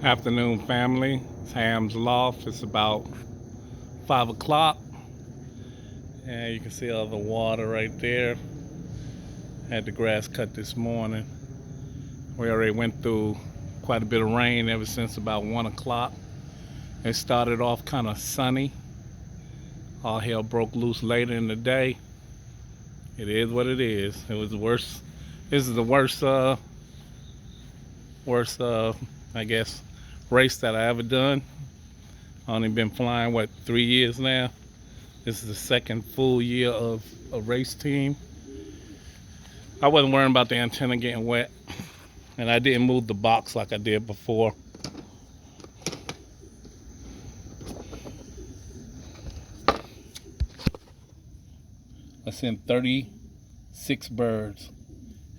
Afternoon, family. It's Ham's Loft. It's about 5 o'clock. And you can see all the water right there. Had the grass cut this morning. We already went through quite a bit of rain ever since about 1 o'clock. It started off kind of sunny. All hell broke loose later in the day. It is what it is. It was the worst. This is the worst, I guess, race that I ever done. I only been flying, 3 years now. This is the second full year of a race team. I wasn't worrying about the antenna getting wet, and I didn't move the box like I did before. I sent 36 birds,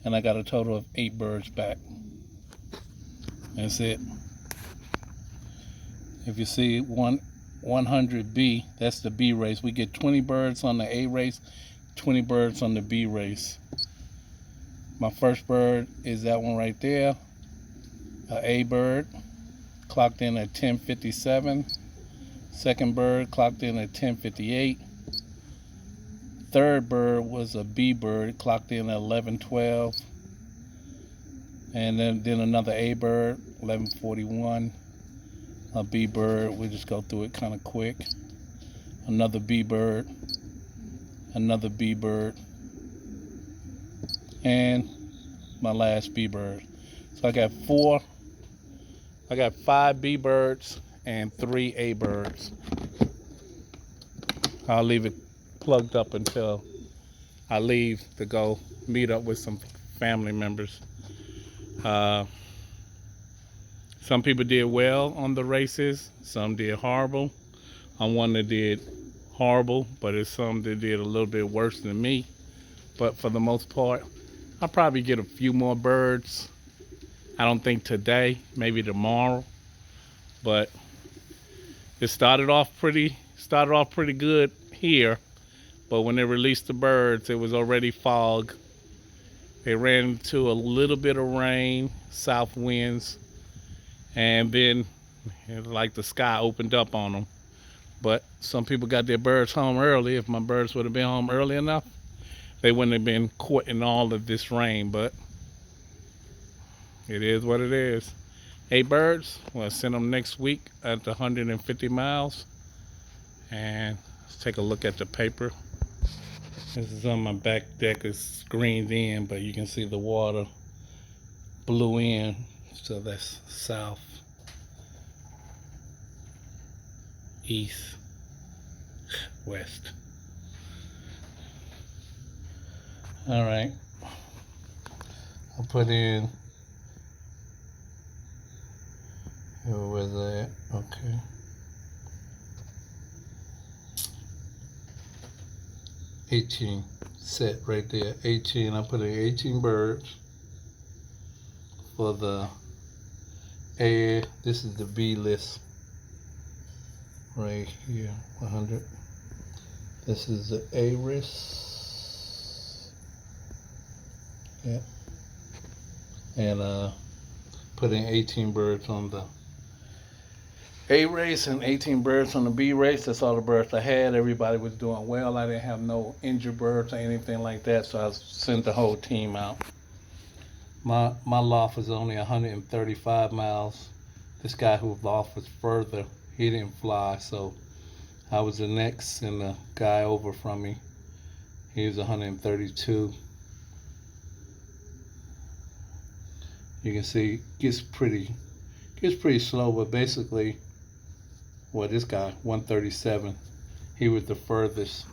and I got a total of 8 birds back. That's it. If you see 100B, that's the B race. We get 20 birds on the A race, 20 birds on the B race. My first bird is that one right there, a A bird, clocked in at 10:57. Second bird clocked in at 10:58. Third bird was a B bird, clocked in at 11:12. And then another A bird, 11:41. A B bird, we'll just go through it kind of quick. Another B bird, another B bird, and my last B bird. So I got 5 B birds and 3 A birds. I'll leave it plugged up until I leave to go meet up with some family members. Some people did well on the races, some did horrible. I'm one that did horrible, but there's some that did a little bit worse than me. But for the most part, I'll probably get a few more birds. I don't think today, maybe tomorrow. But it started off pretty good here. But when they released the birds, it was already fog. They ran into a little bit of rain, south winds, and then like the sky opened up on them. But some people got their birds home early. If my birds would have been home early enough, they wouldn't have been caught in all of this rain. But it is what it is. 8 birds, we'll send them next week at the 150 miles. And let's take a look at the paper. This is on my back deck. It's screened in, but you can see the water blew in. So that's south, east, west. All right. I'll put in, where's that? Okay. $18 set right there. 18. I put in 18 birds for the A. This is the B list right here. 100. This is the A list. Yeah. And put in 18 birds on the A race and 18 birds on the B race. That's all the birds I had. Everybody was doing well. I didn't have no injured birds or anything like that, so I sent the whole team out. My loft was only 135 miles. This guy who loft was further. He didn't fly, so I was the next, and the guy over from me, he was 132. You can see it gets pretty slow, but basically, well, this guy 137, he was the furthest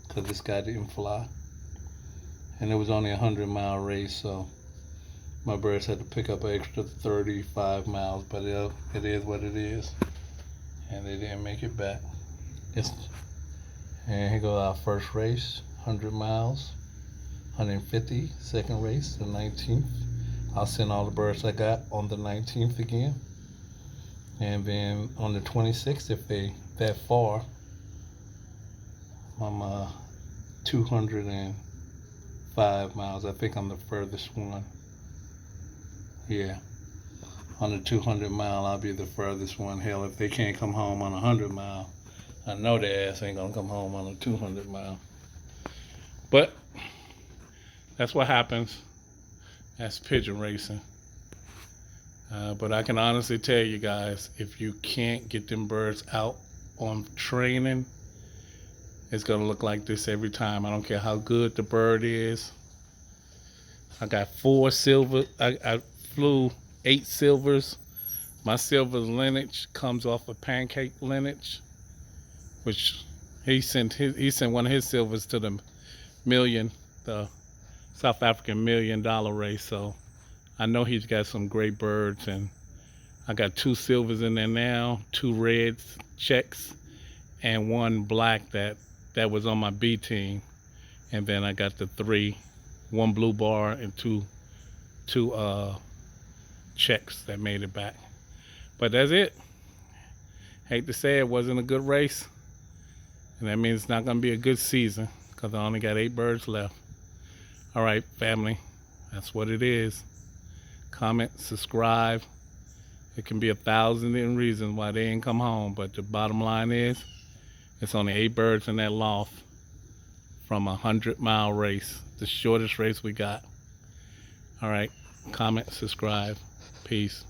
because this guy didn't fly, and it was only a 100-mile race, so my birds had to pick up an extra 35 miles, but it is what it is, and they didn't make it back. And here goes our first race, 100 miles, 150, second race, the 19th. I'll send all the birds I got on the 19th again. And then on the 26th, if they that far, I'm 205 miles. I think I'm the furthest one. Yeah. on the 200 mile, I'll be the furthest one. Hell, if they can't come home on a 100 mile, I know their ass ain't gonna come home on a 200 mile. But that's what happens. That's pigeon racing. But I can honestly tell you guys, if you can't get them birds out on training, it's gonna look like this every time. I don't care how good the bird is. I got 4 silver. I flew 8 silvers. My silver lineage comes off of Pancake lineage, which he sent one of his silvers to the South African $1 million race. So I know he's got some great birds, and I got 2 silvers in there now, 2 reds checks, and 1 black that was on my B team, and then I got the 3, 1 blue bar and two checks that made it back. But that's it. Hate to say it wasn't a good race, and that means it's not gonna be a good season because I only got 8 birds left. All right, family, that's what it is. Comment, subscribe. It can be 1,000 different reasons why they ain't come home, but the bottom line is it's only 8 birds in that loft from a 100-mile race, the shortest race we got. All right, comment, subscribe. Peace.